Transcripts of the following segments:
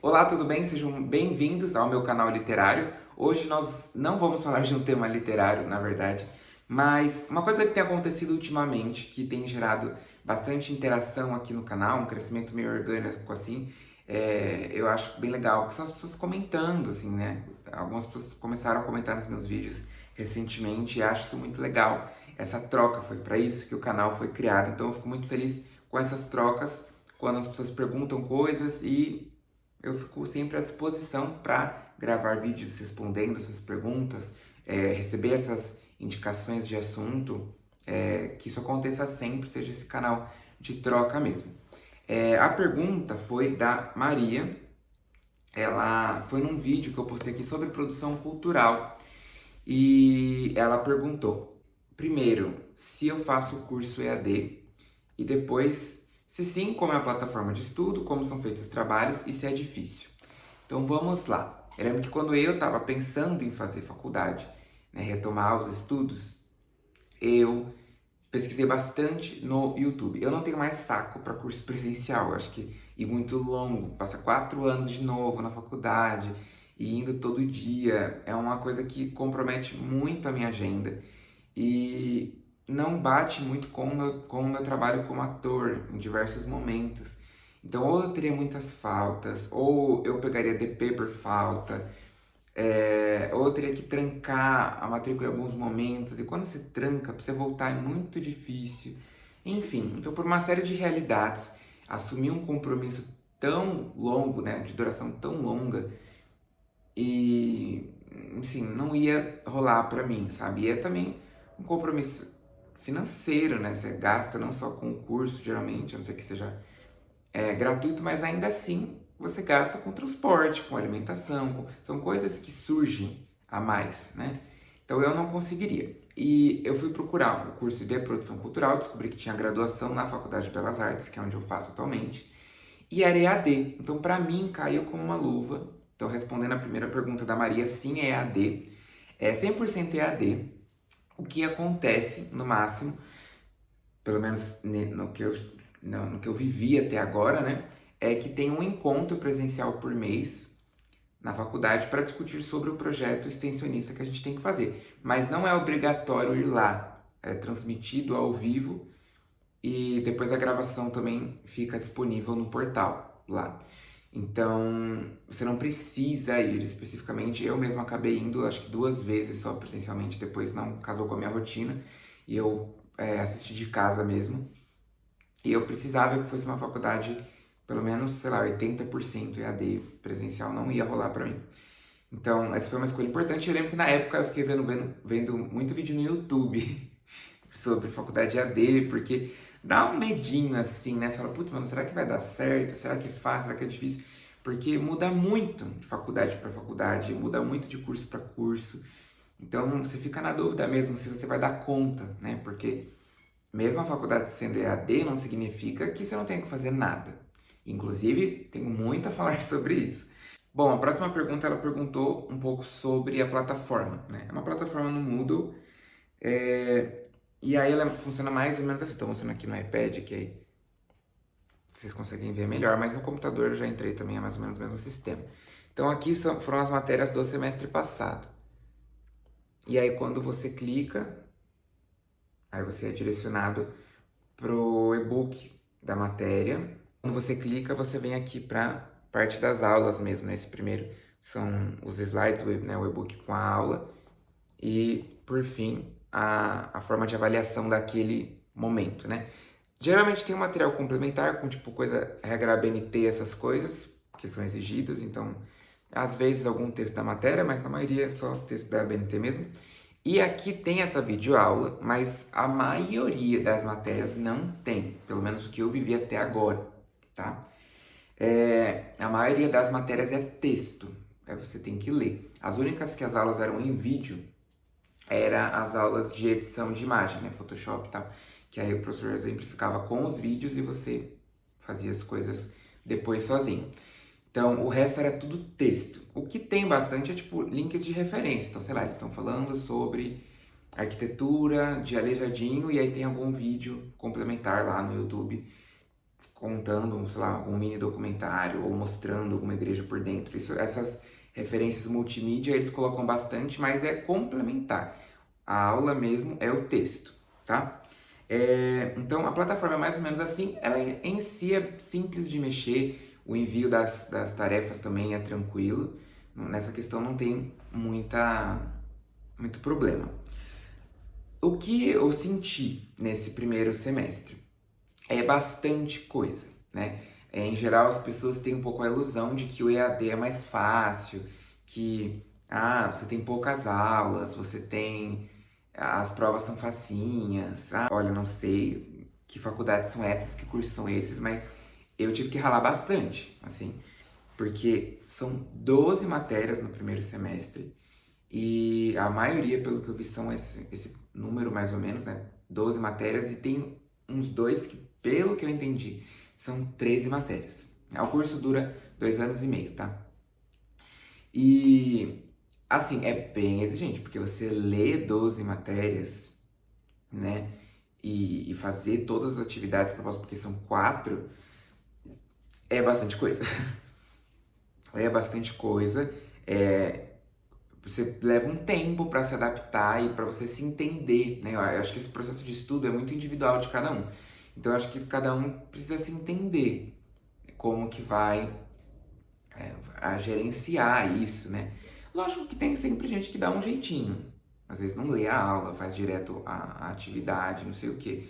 Olá, tudo bem? Sejam bem-vindos ao meu canal literário. Hoje nós não vamos falar de um tema literário, na verdade, mas uma coisa que tem acontecido ultimamente, que tem gerado bastante interação aqui no canal, um crescimento meio orgânico assim, eu acho bem legal, que são as pessoas comentando, assim, né? Algumas pessoas começaram a comentar nos meus vídeos recentemente e acho isso muito legal. Essa troca foi para isso que o canal foi criado, então eu fico muito feliz com essas trocas, quando as pessoas perguntam coisas e eu fico sempre à disposição para gravar vídeos respondendo essas perguntas, receber essas indicações de assunto, que isso aconteça sempre, seja esse canal de troca mesmo. A pergunta foi da Maria, ela foi num vídeo que eu postei aqui sobre produção cultural e ela perguntou, primeiro, se eu faço o curso EAD e depois, se sim, como é a plataforma de estudo, como são feitos os trabalhos e se é difícil. Então vamos lá. Eu lembro que quando eu estava pensando em fazer faculdade, né, retomar os estudos, eu pesquisei bastante no YouTube. Eu não tenho mais saco para curso presencial, eu acho que e muito longo, passa 4 anos de novo na faculdade e indo todo dia, é uma coisa que compromete muito a minha agenda e não bate muito com o meu trabalho como ator em diversos momentos. Então, ou eu teria muitas faltas, ou eu pegaria DP por falta, ou eu teria que trancar a matrícula em alguns momentos, e quando você tranca, para você voltar é muito difícil. Enfim, então por uma série de realidades, assumir um compromisso tão longo, né, de duração tão longa, e, assim, não ia rolar para mim, sabe? E é também um compromisso financeiro, né? Você gasta não só com o curso, geralmente, a não ser que seja gratuito, mas ainda assim você gasta com transporte, com alimentação, são coisas que surgem a mais, né? Então eu não conseguiria. E eu fui procurar o curso de produção cultural, descobri que tinha graduação na Faculdade de Belas Artes, que é onde eu faço atualmente, e era EAD. Então para mim caiu como uma luva. Então respondendo a primeira pergunta da Maria, sim, é EAD. É 100% EAD. O que acontece, no máximo, pelo menos no que eu vivi até agora, né? É que tem um encontro presencial por mês na faculdade para discutir sobre o projeto extensionista que a gente tem que fazer. Mas não é obrigatório ir lá. É transmitido ao vivo e depois a gravação também fica disponível no portal lá. Então, você não precisa ir especificamente. Eu mesmo acabei indo, acho que 2 vezes só presencialmente, depois não casou com a minha rotina e eu assisti de casa mesmo. E eu precisava que fosse uma faculdade, pelo menos, sei lá, 80% EAD presencial, não ia rolar pra mim. Então, essa foi uma escolha importante. Eu lembro que na época eu fiquei vendo muito vídeo no YouTube sobre faculdade EAD, porque dá um medinho assim, né? Você fala, putz, mano, será que vai dar certo? Será que é fácil? Será que é difícil? Porque muda muito de faculdade para faculdade, muda muito de curso para curso. Então, você fica na dúvida mesmo se você vai dar conta, né? Porque mesmo a faculdade sendo EAD, não significa que você não tenha que fazer nada. Inclusive, tenho muito a falar sobre isso. Bom, a próxima pergunta, ela perguntou um pouco sobre a plataforma, né? É uma plataforma no Moodle, e aí ela funciona mais ou menos assim. Estou mostrando aqui no iPad, que aí vocês conseguem ver melhor, mas no computador eu já entrei também, é mais ou menos o mesmo sistema. Então aqui foram as matérias do semestre passado. E aí quando você clica, aí você é direcionado pro e-book da matéria. Quando você clica, você vem aqui para parte das aulas mesmo, né? Esse primeiro são os slides, né? O e-book com a aula. E, por fim, a forma de avaliação daquele momento, né? Geralmente tem um material complementar com, tipo, regra ABNT, essas coisas que são exigidas. Então, às vezes algum texto da matéria, mas na maioria é só texto da ABNT mesmo. E aqui tem essa videoaula, mas a maioria das matérias não tem, pelo menos o que eu vivi até agora, tá? A maioria das matérias é texto, aí você tem que ler. As únicas que as aulas eram em vídeo eram as aulas de edição de imagem, né? Photoshop e tal, que aí o professor exemplificava com os vídeos e você fazia as coisas depois sozinho. Então, o resto era tudo texto. O que tem bastante é, tipo, links de referência. Então, sei lá, eles estão falando sobre arquitetura de Aleijadinho e aí tem algum vídeo complementar lá no YouTube contando, sei lá, um mini documentário ou mostrando alguma igreja por dentro. Essas referências multimídia eles colocam bastante, mas é complementar. A aula mesmo é o texto, tá? Então a plataforma é mais ou menos assim, ela em si é simples de mexer, o envio das tarefas também é tranquilo, nessa questão não tem muito problema. O que eu senti nesse primeiro semestre é bastante coisa, né? Em geral, as pessoas têm um pouco a ilusão de que o EAD é mais fácil, que você tem poucas aulas, as provas são facinhas. Olha, não sei que faculdades são essas, que cursos são esses, mas eu tive que ralar bastante, assim, porque são 12 matérias no primeiro semestre e a maioria, pelo que eu vi, são esse número mais ou menos, né? 12 matérias e tem uns dois que, pelo que eu entendi, são 13 matérias. O curso dura 2 anos e meio, tá? E, assim, é bem exigente, porque você lê 12 matérias, né? E fazer todas as atividades propostas, porque são 4, é bastante coisa. É bastante coisa. Você leva um tempo para se adaptar e para você se entender, né? Eu acho que esse processo de estudo é muito individual de cada um. Então, eu acho que cada um precisa se entender como que vai a gerenciar isso, né? Lógico que tem sempre gente que dá um jeitinho. Às vezes não lê a aula, faz direto a atividade, não sei o quê.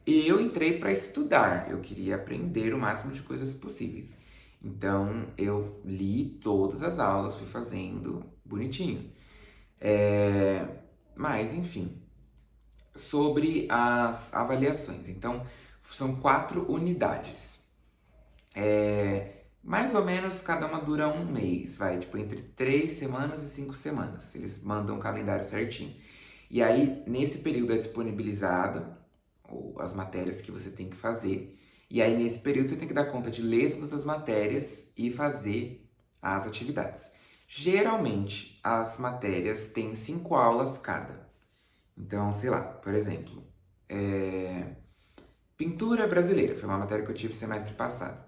Eu entrei para estudar, eu queria aprender o máximo de coisas possíveis. Então, eu li todas as aulas, fui fazendo bonitinho. Mas, enfim, sobre as avaliações. Então, são 4 unidades. Mais ou menos cada uma dura um mês, vai, tipo, entre 3 semanas e 5 semanas. Eles mandam um calendário certinho. E aí, nesse período é disponibilizado as matérias que você tem que fazer. E aí, nesse período, você tem que dar conta de ler todas as matérias e fazer as atividades. Geralmente, as matérias têm 5 aulas cada. Então, sei lá, por exemplo, pintura brasileira, foi uma matéria que eu tive semestre passado.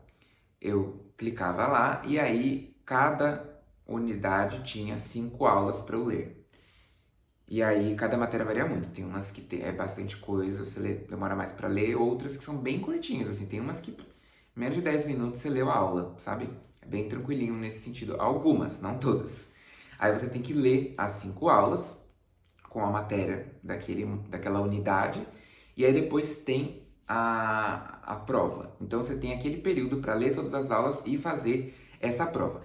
Eu clicava lá e aí cada unidade tinha 5 aulas para eu ler. E aí cada matéria varia muito. Tem umas que é bastante coisa, demora mais para ler, outras que são bem curtinhas, assim. Tem umas que menos de 10 minutos você leu a aula, sabe? É bem tranquilinho nesse sentido. Algumas, não todas. Aí você tem que ler as 5 aulas com a matéria daquela unidade e aí depois tem a prova. Então você tem aquele período para ler todas as aulas e fazer essa prova.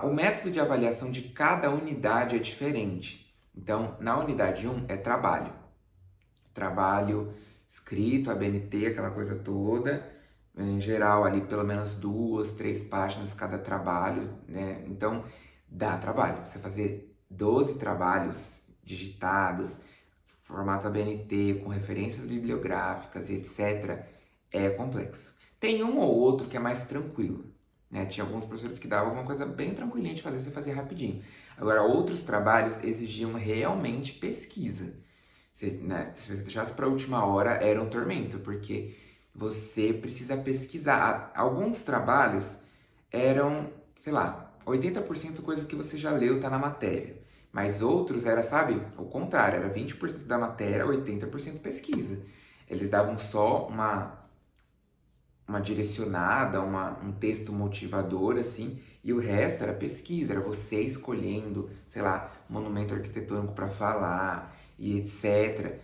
O método de avaliação de cada unidade é diferente. Então, na unidade 1 é trabalho. Trabalho escrito, ABNT, aquela coisa toda. Em geral, ali pelo menos 2, 3 páginas cada trabalho, né? Então, dá trabalho. Você fazer 12 trabalhos digitados, formato ABNT, com referências bibliográficas e etc., é complexo. Tem um ou outro que é mais tranquilo, né? Tinha alguns professores que davam alguma coisa bem tranquilinha de fazer, você fazia rapidinho. Agora, outros trabalhos exigiam realmente pesquisa. Se você deixasse para a última hora, era um tormento, porque você precisa pesquisar. Alguns trabalhos eram, sei lá, 80% coisa que você já leu, tá na matéria. Mas outros era, sabe, o contrário, era 20% da matéria, 80% pesquisa. Eles davam só uma direcionada, um texto motivador, assim, e o resto era pesquisa, era você escolhendo, sei lá, monumento arquitetônico para falar e etc.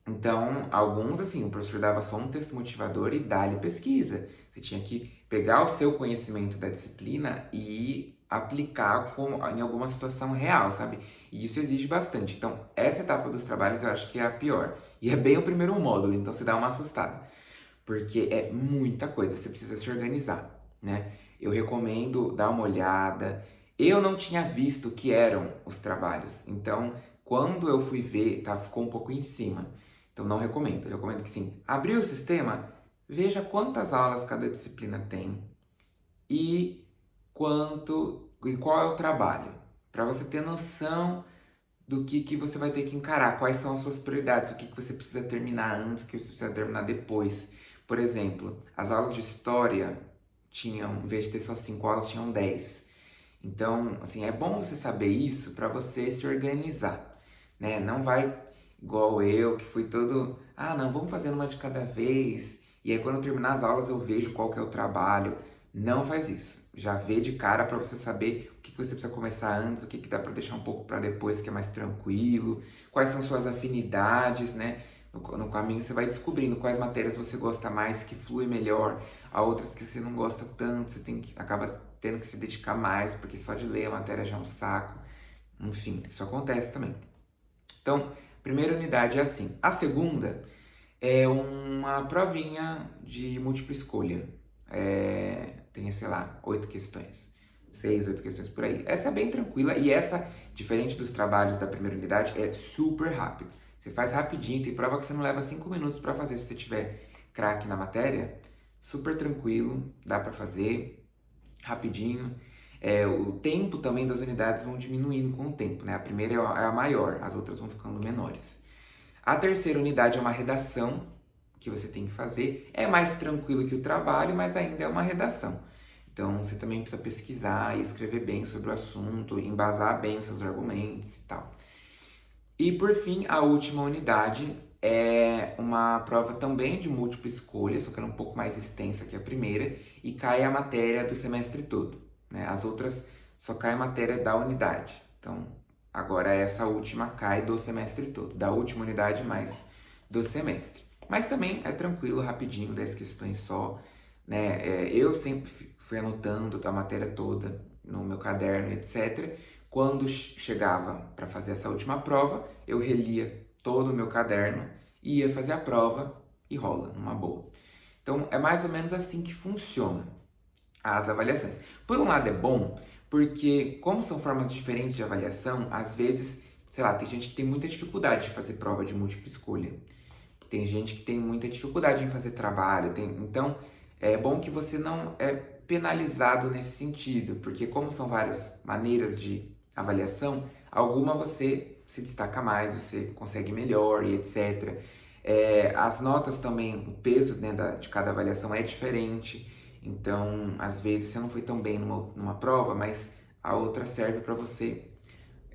Então, alguns, assim, o professor dava só um texto motivador e dá-lhe pesquisa. Você tinha que pegar o seu conhecimento da disciplina e aplicar em alguma situação real, sabe? E isso exige bastante. Então, essa etapa dos trabalhos eu acho que é a pior. E é bem o primeiro módulo, então você dá uma assustada. Porque é muita coisa, você precisa se organizar, né? Eu recomendo dar uma olhada. Eu não tinha visto o que eram os trabalhos, então quando eu fui ver, ficou um pouco em cima. Então não recomendo. Eu recomendo que sim, abrir o sistema, veja quantas aulas cada disciplina tem e qual é o trabalho, para você ter noção do que você vai ter que encarar, quais são as suas prioridades, o que você precisa terminar antes, o que você precisa terminar depois. Por exemplo, as aulas de história tinham, em vez de ter só 5 aulas, tinham 10. Então, assim, é bom você saber isso para você se organizar, né? Não vai igual eu, que fui todo, ah, não, vamos fazendo uma de cada vez, e aí quando eu terminar as aulas eu vejo qual que é o trabalho. Não faz isso. Já vê de cara para você saber o que você precisa começar antes, o que dá para deixar um pouco para depois, que é mais tranquilo, quais são suas afinidades, né? No caminho você vai descobrindo quais matérias você gosta mais, que flui melhor, a outras que você não gosta tanto, você tem que acaba tendo que se dedicar mais, porque só de ler a matéria já é um saco. Enfim, isso acontece também. Então, primeira unidade é assim. A segunda é uma provinha de múltipla escolha. Tem, sei lá, 8 questões. 6, 8 questões por aí. Essa é bem tranquila e essa, diferente dos trabalhos da primeira unidade, é super rápido. Você faz rapidinho, tem prova que você não leva 5 minutos para fazer se você tiver craque na matéria. Super tranquilo, dá para fazer rapidinho. O tempo também das unidades vão diminuindo com o tempo, né? A primeira é a maior, as outras vão ficando menores. A terceira unidade é uma redação que você tem que fazer. É mais tranquilo que o trabalho, mas ainda é uma redação. Então você também precisa pesquisar e escrever bem sobre o assunto, embasar bem os seus argumentos e tal. E por fim, a última unidade é uma prova também de múltipla escolha, só que ela é um pouco mais extensa que a primeira, e cai a matéria do semestre todo, né? As outras só cai a matéria da unidade. Então, agora essa última cai do semestre todo, da última unidade mais do semestre. Mas também é tranquilo, rapidinho, 10 questões só, né? Eu sempre fui anotando a matéria toda no meu caderno, etc. Quando chegava para fazer essa última prova, eu relia todo o meu caderno, ia fazer a prova e rola, numa boa. Então, é mais ou menos assim que funciona as avaliações. Por um lado é bom, porque como são formas diferentes de avaliação, às vezes, sei lá, tem gente que tem muita dificuldade de fazer prova de múltipla escolha. Tem gente que tem muita dificuldade em fazer trabalho. Então, é bom que você não é penalizado nesse sentido, porque como são várias maneiras de avaliação, alguma você se destaca mais, você consegue melhor e etc. As notas também, o peso, né, de cada avaliação é diferente. Então, às vezes você não foi tão bem numa prova, mas a outra serve para você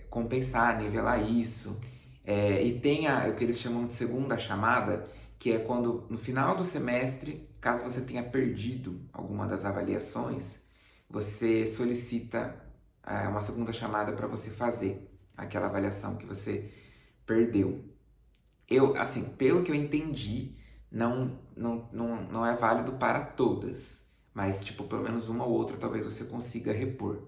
compensar, nivelar isso. E tem o que eles chamam de segunda chamada, que é quando no final do semestre, caso você tenha perdido alguma das avaliações, você solicita uma segunda chamada para você fazer aquela avaliação que você perdeu. Assim, pelo que eu entendi, não é válido para todas, mas tipo, pelo menos uma ou outra talvez você consiga repor.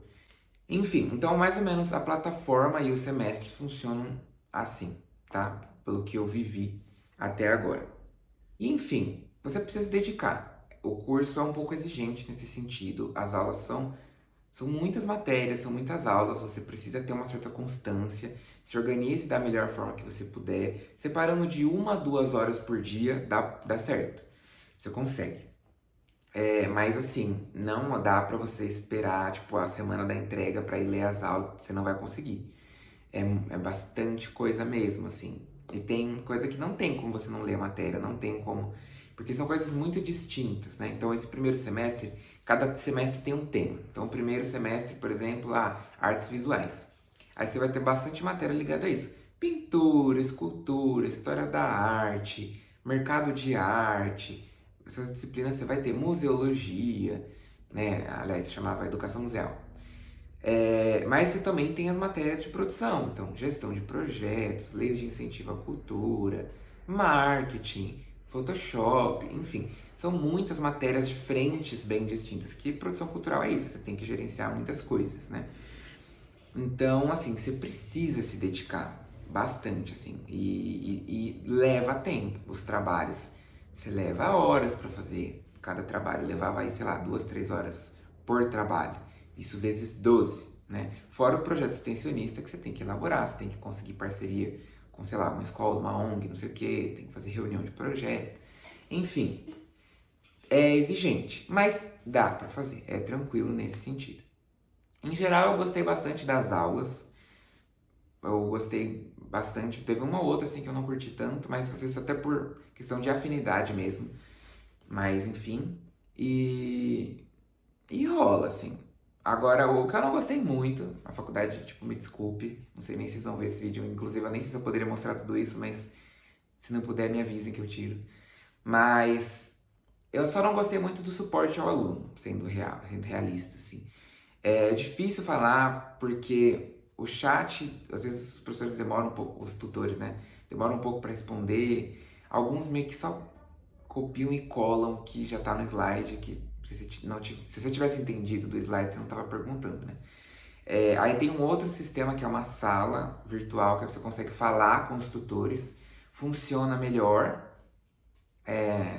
Enfim, então mais ou menos a plataforma e os semestres funcionam assim, tá? Pelo que eu vivi até agora. E, enfim, você precisa se dedicar. O curso é um pouco exigente nesse sentido. As aulas são muitas matérias, são muitas aulas, você precisa ter uma certa constância. Se organize da melhor forma que você puder. Separando de 1 a 2 horas por dia, dá certo. Você consegue. Mas assim, não dá pra você esperar, tipo, a semana da entrega pra ir ler as aulas, você não vai conseguir. É bastante coisa mesmo, assim. E tem coisa que não tem como você não ler a matéria, não tem como. Porque são coisas muito distintas, né? Então, esse primeiro semestre, cada semestre tem um tema. Então, o primeiro semestre, por exemplo, artes visuais. Aí você vai ter bastante matéria ligada a isso. Pintura, escultura, história da arte, mercado de arte. Essas disciplinas você vai ter museologia, né? Aliás, se chamava educação museal. Mas você também tem as matérias de produção, então gestão de projetos, leis de incentivo à cultura, marketing, Photoshop, enfim, são muitas matérias de frentes bem distintas, que produção cultural é isso, você tem que gerenciar muitas coisas, né? Então, assim, você precisa se dedicar bastante, assim, e leva tempo os trabalhos. Você leva horas para fazer cada trabalho, levava aí, sei lá, 2, 3 horas por trabalho. Isso vezes 12, né? Fora o projeto extensionista que você tem que elaborar, você tem que conseguir parceria com, sei lá, uma escola, uma ONG, não sei o quê, tem que fazer reunião de projeto. Enfim, é exigente, mas dá para fazer, é tranquilo nesse sentido. Em geral, eu gostei bastante das aulas. Eu gostei bastante. Teve uma ou outra assim que eu não curti tanto, mas às vezes até por questão de afinidade mesmo. Mas enfim, e, e rola, assim. Agora, o que eu não gostei muito, a faculdade, tipo, me desculpe, não sei nem se vocês vão ver esse vídeo, inclusive eu nem sei se eu poderia mostrar tudo isso, mas se não puder, me avisem que eu tiro. Mas eu só não gostei muito do suporte ao aluno, sendo realista, assim. É difícil falar porque o chat, às vezes os professores demoram um pouco, os tutores, né? Demoram um pouco para responder. Alguns meio que só copiam e colam o que já tá no slide, que se você tivesse entendido do slide, você não tava perguntando, né? Aí tem um outro sistema que é uma sala virtual que você consegue falar com os tutores. Funciona melhor,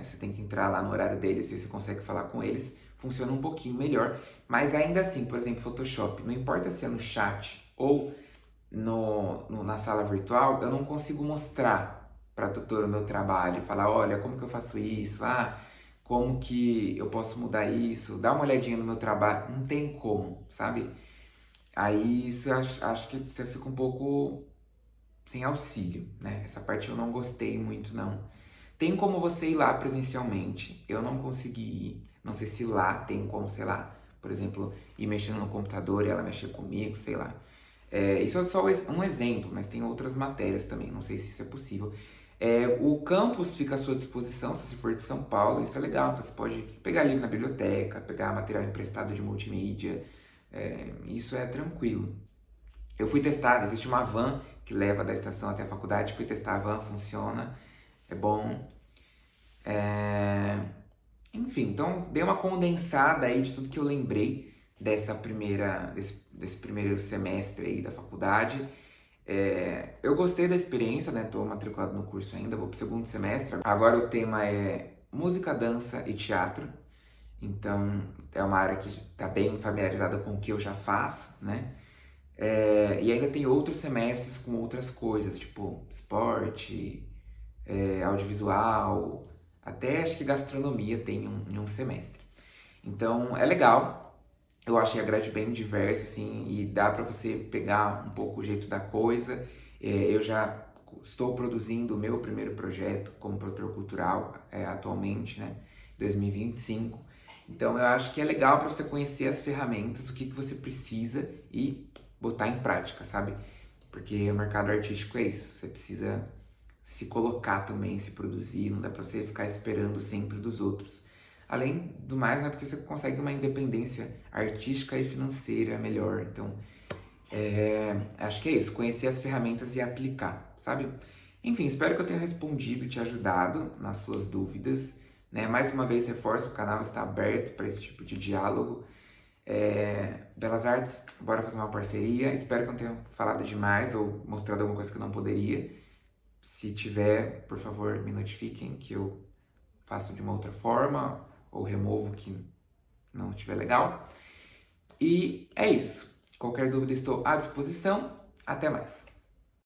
você tem que entrar lá no horário deles e você consegue falar com eles. Funciona um pouquinho melhor, mas ainda assim, por exemplo, Photoshop, não importa se é no chat ou na sala virtual, eu não consigo mostrar para a tutora o meu trabalho, falar, olha, como que eu faço isso? Ah, como que eu posso mudar isso? Dá uma olhadinha no meu trabalho. Não tem como, sabe? Aí isso eu acho que você fica um pouco sem auxílio, né? Essa parte eu não gostei muito, não. Tem como você ir lá presencialmente. Eu não consegui ir. Não sei se lá tem como, sei lá, por exemplo, ir mexendo no computador e ela mexer comigo, sei lá. Isso é só um exemplo, mas tem outras matérias também. Não sei se isso é possível. O campus fica à sua disposição se você for de São Paulo. Isso é legal. Então você pode pegar livro na biblioteca, pegar material emprestado de multimídia. Isso é tranquilo. Eu fui testar, existe uma van que leva da estação até a faculdade. Fui testar a van, funciona, é bom. É, Enfim, então dei uma condensada aí de tudo que eu lembrei desse primeiro semestre aí da faculdade. Eu gostei da experiência, né? Tô matriculado no curso ainda, vou pro segundo semestre. Agora o tema é música, dança e teatro. Então é uma área que está bem familiarizada com o que eu já faço, né? E ainda tem outros semestres com outras coisas, tipo esporte, audiovisual, até acho que gastronomia tem em um semestre. Então é legal, eu achei a grade bem diversa, assim, e dá para você pegar um pouco o jeito da coisa. Eu já estou produzindo o meu primeiro projeto como produtor cultural atualmente, né, 2025. Então eu acho que é legal para você conhecer as ferramentas, o que você precisa e botar em prática, sabe? Porque o mercado artístico é isso, você precisa se colocar também, se produzir, não dá pra você ficar esperando sempre dos outros. Além do mais, né, porque você consegue uma independência artística e financeira melhor. Então, acho que é isso, conhecer as ferramentas e aplicar, sabe? Enfim, espero que eu tenha respondido e te ajudado nas suas dúvidas. Né? Mais uma vez, reforço, o canal está aberto para esse tipo de diálogo. Belas Artes, bora fazer uma parceria. Espero que eu não tenha falado demais ou mostrado alguma coisa que eu não poderia. Se tiver, por favor, me notifiquem que eu faço de uma outra forma ou removo que não estiver legal. E é isso. Qualquer dúvida, estou à disposição. Até mais.